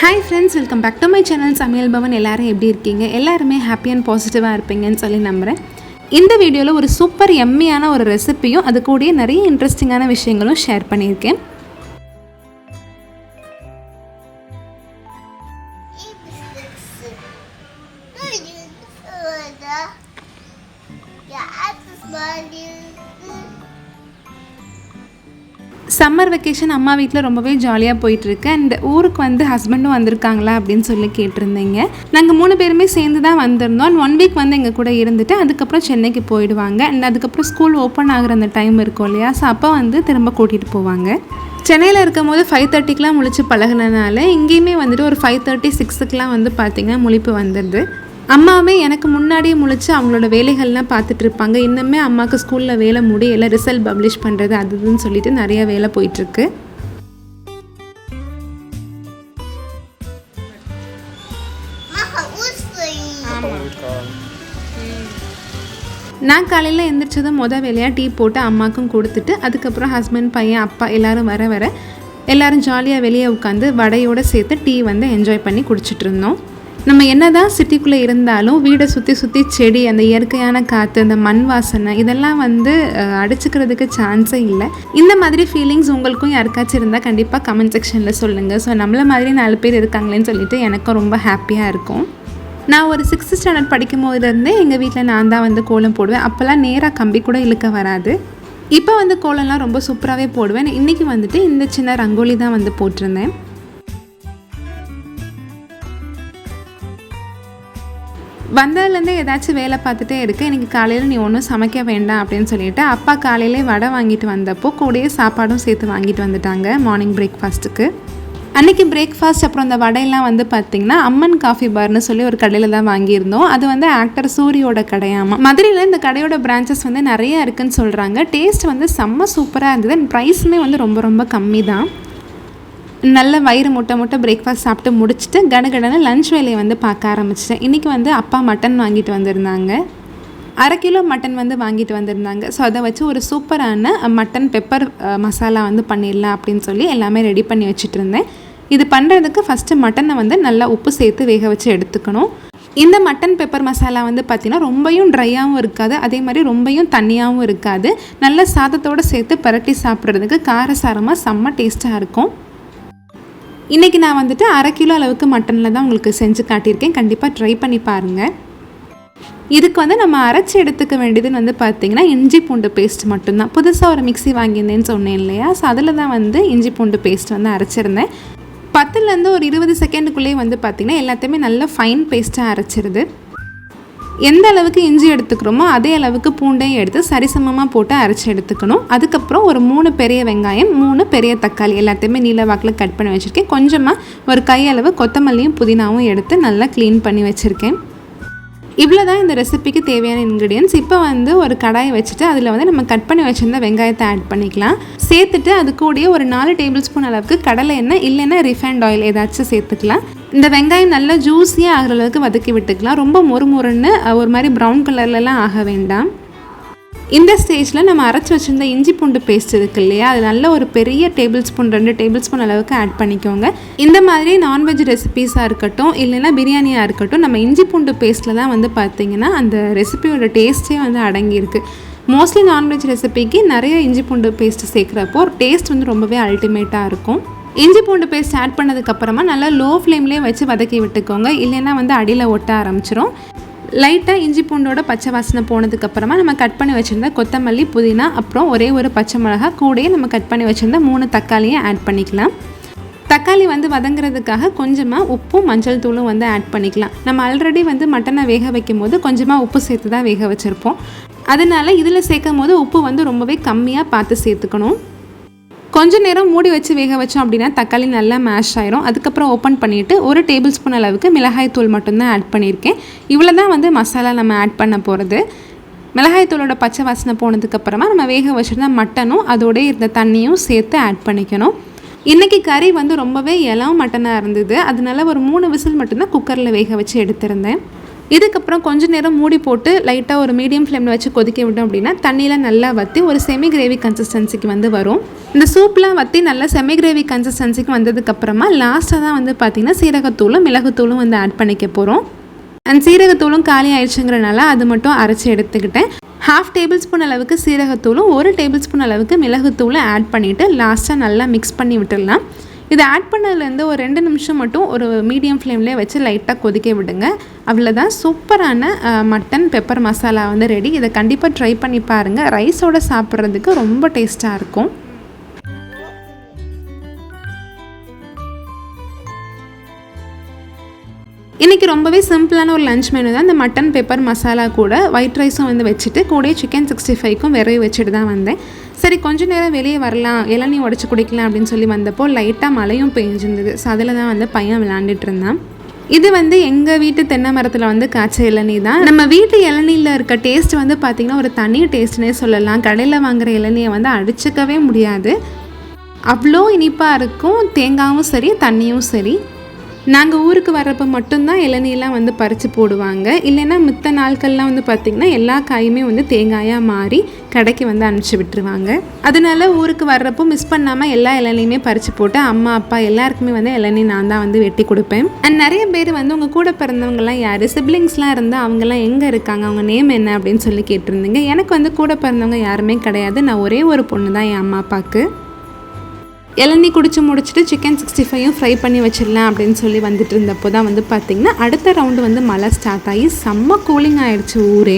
Hi friends, welcome back to my channel. சமையல் பவன் எல்லாரும் எப்படி இருக்கீங்க? எல்லாரும் ஹாப்பி அண்ட் பாசிட்டிவா இருப்பீங்கன்னு சொல்லி நம்புறேன். இந்த வீடியோல ஒரு சூப்பர் எம்மியான ஒரு ரெசிபியும் அது கூடயே நிறைய இன்ட்ரஸ்டிங்கான விஷயங்களும் ஷேர் பண்ணியிருக்கேன். சம்மர் வெக்கேஷன் அம்மா வீட்டில் ரொம்பவே ஜாலியாக போயிட்டுருக்கு. அண்ட் ஊருக்கு வந்து ஹஸ்பண்டும் வந்திருக்காங்களா அப்படின்னு சொல்லி கேட்டிருந்தீங்க. நாங்கள் 3 பேருமே சேர்ந்து தான் வந்திருந்தோம். அண்ட் 1 வீக் வந்து எங்கள் கூட இருந்துட்டு அதுக்கப்புறம் சென்னைக்கு போயிடுவாங்க. அண்ட் அதுக்கப்புறம் ஸ்கூல் ஓப்பன் ஆகிற அந்த டைம் இருக்கும் இல்லையா, ஸோ அப்போ வந்து திரும்ப கூட்டிகிட்டு போவாங்க. சென்னையில் இருக்கும் போது 5:30க்கெலாம் முழிச்சு பழகினனால இங்கேயுமே வந்துட்டு ஒரு 5:30, 6க்குலாம் வந்து பார்த்திங்கன்னா முழிப்பு வந்துடுது. அம்மாவே எனக்கு முன்னாடியே முழிச்சு அவங்களோட வேலைகள்லாம் பார்த்துட்டு இருப்பாங்க. இன்னுமே அம்மாவுக்கு ஸ்கூலில் வேலை முடியலை, ரிசல்ட் பப்ளிஷ் பண்ணுறது அதுன்னு சொல்லிட்டு நிறைய வேலை போயிட்டுருக்கு. நான் காலையில் எழுந்திரிச்சதும் வேலையாக டீ போட்டு அம்மாவுக்கும் கொடுத்துட்டு அதுக்கப்புறம் ஹஸ்பண்ட், பையன், அப்பா எல்லோரும் வர எல்லோரும் ஜாலியாக வெளியே உட்காந்து வடையோடு சேர்த்து டீ வந்து என்ஜாய் பண்ணி குடிச்சிட்டு இருந்தோம். நம்ம என்ன தான் சிட்டிக்குள்ளே இருந்தாலும் வீடை சுற்றி செடி, அந்த இயற்கையான காற்று, அந்த மண் வாசனை இதெல்லாம் வந்து அடிச்சுக்கிறதுக்கு சான்ஸே இல்லை. இந்த மாதிரி ஃபீலிங்ஸ் உங்களுக்கும் யாருக்காச்சும் இருந்தால் கண்டிப்பாக கமெண்ட் செக்ஷனில் சொல்லுங்கள். ஸோ நம்மள மாதிரி 4 பேர் இருக்காங்களேன்னு சொல்லிட்டு எனக்கும் ரொம்ப ஹாப்பியாக இருக்கும். நான் ஒரு 6th ஸ்டாண்டர்ட் படிக்கும் போதுலேருந்தே எங்கள் வீட்டில் நான் தான் வந்து கோலம் போடுவேன். அப்போல்லாம் நேராக கம்பி கூட இழுக்க வராது. இப்போ வந்து கோலம்லாம் ரொம்ப சூப்பராகவே போடுவேன். இன்றைக்கி வந்துட்டு இந்த சின்ன ரங்கோலி தான் வந்து போட்டிருந்தேன். வந்ததுலேருந்தே ஏதாச்சும் வேலை பார்த்துட்டே இருக்கு. இன்றைக்கி காலையில் நீ ஒன்றும் சமைக்க வேண்டாம் அப்படின்னு சொல்லிட்டு அப்பா காலையிலே வடை வாங்கிட்டு வந்தப்போ கூடயே சாப்பாடும் சேர்த்து வாங்கிட்டு வந்துட்டாங்க மார்னிங் பிரேக்ஃபாஸ்ட்டுக்கு. அன்றைக்கி பிரேக்ஃபாஸ்ட் அப்புறம் அந்த வடையெல்லாம் வந்து பார்த்திங்கன்னா அம்மன் காஃபி பார்னு சொல்லி ஒரு கடையில் தான் வாங்கியிருந்தோம். அது வந்து ஆக்டர் சூரியோட கடையாமா. மதுரையில் இந்த கடையோட பிரான்ச்சஸ் வந்து நிறைய இருக்குதுன்னு சொல்கிறாங்க. டேஸ்ட் வந்து செம்ம சூப்பராக இருந்தது. அண்ட் ப்ரைஸுமே வந்து ரொம்ப ரொம்ப கம்மி தான். நல்ல வயிறு முட்டை பிரேக்ஃபாஸ்ட் சாப்பிட்டு முடிச்சுட்டு கடகடன்னு லஞ்ச் வேலையை வந்து பார்க்க ஆரம்பிச்சிட்டேன். இன்றைக்கி வந்து அப்பா மட்டன் வாங்கிட்டு வந்திருந்தாங்க. 1/2 கிலோ மட்டன் வந்து வாங்கிட்டு வந்திருந்தாங்க. ஸோ அதை வச்சு ஒரு சூப்பரான மட்டன் பெப்பர் மசாலா வந்து பண்ணிடலாம் அப்படின்னு சொல்லி எல்லாமே ரெடி பண்ணி வச்சுட்டு இருந்தேன். இது பண்ணுறதுக்கு ஃபஸ்ட்டு மட்டனை வந்து நல்லா உப்பு சேர்த்து வேக வச்சு எடுத்துக்கணும். இந்த மட்டன் பெப்பர் மசாலா வந்து பார்த்திங்கன்னா ரொம்பவும் ட்ரையாகவும் இருக்காது, அதே மாதிரி ரொம்பவும் தண்ணியாகவும் இருக்காது. நல்ல சாதத்தோடு சேர்த்து பரட்டி சாப்பிட்றதுக்கு காரசாரமாக செம்ம டேஸ்ட்டாக இருக்கும். இன்றைக்கி நான் வந்துட்டு 1/2 கிலோ அளவுக்கு மட்டனில் தான் உங்களுக்கு செஞ்சு காட்டியிருக்கேன். கண்டிப்பாக ட்ரை பண்ணி பாருங்கள். இதுக்கு வந்து நம்ம அரைச்சி எடுத்துக்க வேண்டியதுன்னு வந்து பார்த்திங்கன்னா இஞ்சி பூண்டு பேஸ்ட் மட்டும்தான். புதுசாக ஒரு மிக்ஸி வாங்கியிருந்தேன்னு சொன்னேன் இல்லையா, ஸோ அதில் தான் வந்து இஞ்சி பூண்டு பேஸ்ட் வந்து அரைச்சிருந்தேன். 10லேருந்து ஒரு 20 செகண்டுக்குள்ளேயே வந்து பார்த்திங்கன்னா எல்லாத்தையுமே நல்லா ஃபைன் பேஸ்ட்டாக அரைச்சிருது. எந்த அளவுக்கு இஞ்சி எடுத்துக்கிறோமோ அதே அளவுக்கு பூண்டையும் எடுத்து சரிசமமாக போட்டு அரைச்சி எடுத்துக்கணும். அதுக்கப்புறம் ஒரு 3 பெரிய வெங்காயம், 3 பெரிய தக்காளி எல்லாத்தையுமே நீல வாக்கில் கட் பண்ணி வச்சுருக்கேன். கொஞ்சமாக ஒரு கையளவு கொத்தமல்லியும் புதினாவும் எடுத்து நல்லா க்ளீன் பண்ணி வச்சுருக்கேன். இவ்வளோ தான் இந்த ரெசிபிக்கு தேவையான இன்க்ரீடியன்ஸ். இப்போ வந்து ஒரு கடாயை வச்சுட்டு அதில் வந்து நம்ம கட் பண்ணி வச்சுருந்த வெங்காயத்தை ஆட் பண்ணிக்கலாம். சேர்த்துட்டு அது கூடயே ஒரு 4 டேபிள் ஸ்பூன் அளவுக்கு கடலை எண்ணெய் இல்லைன்னா ரிஃபைண்ட் ஆயில் ஏதாச்சும் சேர்த்துக்கலாம். இந்த வெங்காயம் நல்லா ஜூஸியாக ஆகிற அளவுக்கு வதக்கி விட்டுக்கலாம். ரொம்ப மொறுன்னு ஒரு மாதிரி ப்ரௌன் கலர்லலாம் ஆக வேண்டாம். இந்த ஸ்டேஜில் நம்ம அரைச்சி வச்சுருந்த இஞ்சி பூண்டு பேஸ்ட் இருக்குது இல்லையா, அது நல்ல ஒரு பெரிய டேபிள் ஸ்பூன் 2 டேபிள் ஸ்பூன் அளவுக்கு ஆட் பண்ணிக்கோங்க. இந்த மாதிரி நான்வெஜ் ரெசிபீஸாக இருக்கட்டும் இல்லைன்னா பிரியாணியாக இருக்கட்டும், நம்ம இஞ்சி பூண்டு பேஸ்ட்டில் தான் வந்து பார்த்திங்கன்னா அந்த ரெசிபியோட டேஸ்ட்டே வந்து அடங்கியிருக்கு. மோஸ்ட்லி நான்வெஜ் ரெசிபிக்கு நிறைய இஞ்சி பூண்டு பேஸ்ட் சேர்க்குறப்போ டேஸ்ட் வந்து ரொம்பவே அல்டிமேட்டாக இருக்கும். இஞ்சி பூண்டு பேஸ்ட் ஆட் பண்ணதுக்கப்புறமா நல்லா லோ ஃப்ளேம்லேயே வச்சு வதக்கி விட்டுக்கோங்க, இல்லைன்னா வந்து அடியில் ஒட்ட ஆரம்பிச்சிரும். லைட்டாக இஞ்சி பூண்டோட பச்சை வாசனை போனதுக்கப்புறமா நம்ம கட் பண்ணி வச்சுருந்த கொத்தமல்லி, புதினா, அப்புறம் ஒரே ஒரு பச்சை மிளகா, கூடயே நம்ம கட் பண்ணி வச்சுருந்த 3 தக்காளியை ஆட் பண்ணிக்கலாம். தக்காளி வந்து வதங்குறதுக்காக கொஞ்சமாக உப்பும் மஞ்சள் தூளும் வந்து ஆட் பண்ணிக்கலாம். நம்ம ஆல்ரெடி வந்து மட்டனை வேக வைக்கும் போது கொஞ்சமாக உப்பு சேர்த்து தான் வேக வச்சுருப்போம். அதனால் இதில் சேர்க்கும் போது உப்பு வந்து ரொம்பவே கம்மியாக பார்த்து சேர்த்துக்கணும். கொஞ்சம் நேரம் மூடி வச்சு வேக வச்சோம் அப்படின்னா தக்காளி நல்லா மேஷ் ஆயிரும். அதுக்கப்புறம் ஓப்பன் பண்ணிவிட்டு 1 டேபிள் ஸ்பூன் அளவுக்கு மிளகாய் தூள் மட்டும்தான் ஆட் பண்ணியிருக்கேன். இவ்வளோ தான் வந்து மசாலா நம்ம ஆட் பண்ண போகிறது. மிளகாய் தூளோட பச்சை வாசனை போனதுக்கப்புறமா நம்ம வேக வச்சுருந்தா மட்டனும் அதோடய இருந்த தண்ணியும் சேர்த்து ஆட் பண்ணிக்கணும். இன்றைக்கி கறி வந்து ரொம்பவே இளம் மட்டனாக இருந்தது. அதனால ஒரு 3 விசில் மட்டும்தான் குக்கரில் வேக வச்சு எடுத்திருந்தேன். இதுக்கப்புறம் கொஞ்சம் நேரம் மூடி போட்டு லைட்டாக ஒரு மீடியம் ஃப்ளேமில் வச்சு கொதிக்க விட்டோம் அப்படின்னா தண்ணியில் நல்லா வற்றி ஒரு செமி கிரேவி கன்சிஸ்டன்சிக்கு வந்து வரும். இந்த சூப்லாம் வற்றி நல்லா செமி கிரேவி கன்சிஸ்டன்சிக்கு வந்ததுக்கப்புறமா லாஸ்ட்டாக தான் வந்து பார்த்திங்கன்னா சீரகத்தூளும் மிளகுத்தூளும் வந்து ஆட் பண்ணிக்க போகிறோம். அண்ட் சீரகத்தூளும் காலி ஆயிடுச்சுங்கிறனால அது மட்டும் அரைச்சி எடுத்துக்கிட்டேன். 1/2 டேபிள் ஸ்பூன் அளவுக்கு சீரகத்தூளும் 1 டேபிள் ஸ்பூன் அளவுக்கு மிளகுத்தூளும் ஆட் பண்ணிவிட்டு லாஸ்ட்டாக நல்லா மிக்ஸ் பண்ணி விட்டுடலாம். இதை ஆட் பண்ணதுலேருந்து ஒரு 2 நிமிஷம் மட்டும் ஒரு மீடியம் ஃப்ளேம்லேயே வச்சு லைட்டாக கொதிக்க விடுங்க. அவ்வளோதான், சூப்பரான மட்டன் பெப்பர் மசாலா வந்து ரெடி. இதை கண்டிப்பாக ட்ரை பண்ணி பாருங்கள். ரைஸோடு சாப்பிட்றதுக்கு ரொம்ப டேஸ்ட்டாக இருக்கும். இன்றைக்கி ரொம்பவே சிம்பிளான ஒரு லஞ்ச் மெனு தான். இந்த மட்டன் பெப்பர் மசாலா கூட ஒயிட் ரைஸும் வந்து வச்சுட்டு கூட சிக்கன் 65க்கும் விரைவி வச்சுட்டு தான் வந்தேன். சரி கொஞ்சம் நேரம் வெளியே வரலாம், இளநீ உடச்சி குடிக்கலாம் அப்படின்னு சொல்லி வந்தப்போ லைட்டாக மழையும் பெஞ்சிருந்தது. ஸோ அதில் தான் வந்து பையன் விளாண்டுட்டு இருந்தான். இது வந்து எங்கள் வீட்டு தென்னை மரத்தில் வந்து காய்ச்ச இளநீ தான். நம்ம வீட்டு இளநீயில் இருக்க டேஸ்ட் வந்து பார்த்திங்கன்னா ஒரு தனி டேஸ்ட்னே சொல்லலாம். கடையில் வாங்குகிற இளநியை வந்து அடிச்சுக்கவே முடியாது, அவ்வளோ இனிப்பாக இருக்கும். தேங்காயும் சரி தண்ணியும் சரி. நாங்கள் ஊருக்கு வர்றப்போ மட்டும்தான் இளநீலாம் வந்து பறித்து போடுவாங்க. இல்லைன்னா மித்த நாட்கள்லாம் வந்து பார்த்திங்கன்னா எல்லா காயுமே வந்து தேங்காயாக மாறி கடைக்கு வந்து அனுப்பிச்சி விட்டுருவாங்க. அதனால ஊருக்கு வர்றப்போ மிஸ் பண்ணாமல் எல்லா இளநியுமே பறித்து போட்டு அம்மா அப்பா எல்லாருக்குமே வந்து இளநீ நான் தான் வந்து வெட்டி கொடுப்பேன். அண்ட் நிறைய பேர் வந்து உங்கள் கூட பிறந்தவங்கலாம் யார், சிப்ளிங்ஸ்லாம் இருந்தால் அவங்கெல்லாம் எங்கே இருக்காங்க, அவங்க நேம் என்ன அப்படின்னு சொல்லி கேட்டிருந்தீங்க. எனக்கு வந்து கூட பிறந்தவங்க யாருமே கிடையாது. நான் ஒரே ஒரு பொண்ணு தான் என் அம்மா அப்பாவுக்கு. இளநீ குடிச்சு முடிச்சுட்டு சிக்கன் 65யும் ஃப்ரை பண்ணி வச்சிடலாம் அப்படின்னு சொல்லி வந்துட்டு இருந்தப்போ தான் வந்து பார்த்திங்கன்னா அடுத்த ரவுண்டு வந்து மழை ஸ்டார்ட் ஆகி செம்ம கூலிங் ஆகிடுச்சு ஊரே.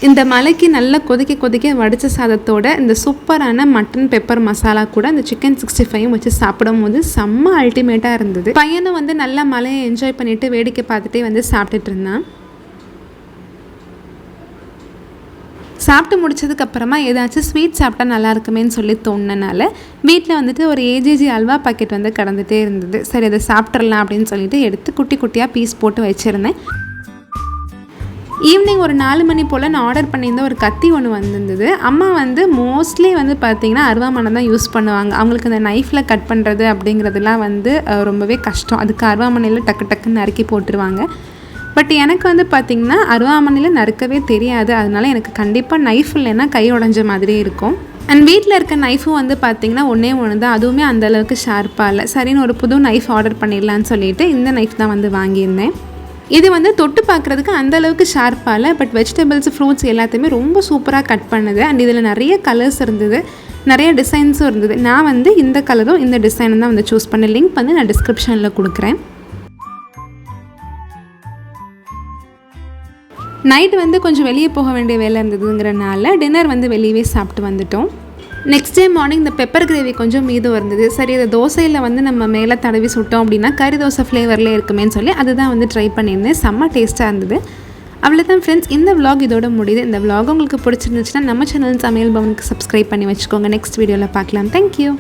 இந்த மலைக்கு நல்லா கொதிக்க கொதிக்க வடித்த சாதத்தோட இந்த சூப்பரான மட்டன் பெப்பர் மசாலா கூட இந்த சிக்கன் 65யும் வச்சு சாப்பிடும் போது செம்ம அல்டிமேட்டாக இருந்தது. பையனும் வந்து நல்லா மலையை என்ஜாய் பண்ணிவிட்டு வேடிக்கை பார்த்துட்டே வந்து சாப்பிட்டுட்டு இருந்தான். சாப்பிட்டு முடிச்சதுக்கப்புறமா ஏதாச்சும் ஸ்வீட் சாப்பிட்டா நல்லா இருக்குமேன்னு சொல்லி தோணுனால வீட்டில் வந்துட்டு ஒரு ஏஜிஜி அல்வா பாக்கெட் வந்து கடந்துகிட்டே இருந்தது. சரி அதை சாப்பிட்றலாம் அப்படின்னு சொல்லிட்டு எடுத்து குட்டி குட்டியாக பீஸ் போட்டு வச்சுருந்தேன். ஈவினிங் ஒரு 4 மணி போல் நான் ஆர்டர் பண்ணியிருந்த ஒரு கத்தி ஒன்று வந்திருந்தது. அம்மா வந்து மோஸ்ட்லி வந்து பார்த்திங்கன்னா அருவாமனை தான் யூஸ் பண்ணுவாங்க. அவங்களுக்கு அந்த நைஃப்பில் கட் பண்ணுறது அப்படிங்கிறதுலாம் வந்து ரொம்பவே கஷ்டம். அதுக்கு அருவாமனையில் டக்கு டக்குன்னு நறுக்கி போட்டுருவாங்க. பட் எனக்கு வந்து பார்த்திங்கன்னா அருவாமனையில் நறுக்கவே தெரியாது. அதனால எனக்கு கண்டிப்பாக நைஃப் இல்லைன்னா கை உடஞ்ச மாதிரி இருக்கும். அண்ட் வீட்டில் இருக்க நைஃபும் வந்து பார்த்திங்கன்னா ஒன்றே தான், அதுவுமே அந்தளவுக்கு ஷார்ப்பாக இல்லை. சரின்னு ஒரு புது நைஃப் ஆர்டர் பண்ணிடலான்னு சொல்லிட்டு இந்த நைஃப் தான் வந்து வாங்கியிருந்தேன். இது வந்து தொட்டு பார்க்குறதுக்கு அந்தளவுக்கு ஷார்ப்பாக இல்லை, பட் வெஜிடபிள்ஸ் ஃப்ரூட்ஸ் எல்லாத்தையுமே ரொம்ப சூப்பராக கட் பண்ணுது. அண்ட் இதில் நிறைய கலர்ஸ் இருந்தது, நிறைய டிசைன்ஸும் இருந்தது. நான் வந்து இந்த கலரும் இந்த டிசைனும் தான் வந்து சூஸ் பண்ணேன். லிங்க் வந்து நான் டிஸ்கிரிப்ஷனில் கொடுக்குறேன். நைட்டு வந்து கொஞ்சம் வெளியே போக வேண்டிய வேலை இருந்ததுங்கிறனால டின்னர் வந்து வெளியவே சாப்பிட்டு வந்துட்டோம். நெக்ஸ்ட் டே மார்னிங் இந்த பெப்பர் கிரேவி கொஞ்சம் மீதம் இருந்தது. சரி இதை தோசையில் வந்து நம்ம மேலே தடவி சுட்டோம் அப்படின்னா கறி தோசை ஃப்ளேவர்லேயே இருக்குமேன்னு சொல்லி அதுதான் வந்து ட்ரை பண்ணியிருந்தேன். செம்ம டேஸ்ட்டாக இருந்தது. அவ்வளோதான் ஃப்ரெண்ட்ஸ், இந்த விலாக் இதோட முடியுது. இந்த விலாக் உங்களுக்கு பிடிச்சிருந்துச்சுன்னா நம்ம சேனல் சமையல் பவனுக்கு சப்ஸ்கிரைப் பண்ணி வச்சுக்கோங்க. நெக்ஸ்ட் வீடியோவில் பார்க்கலாம். தேங்க்யூ.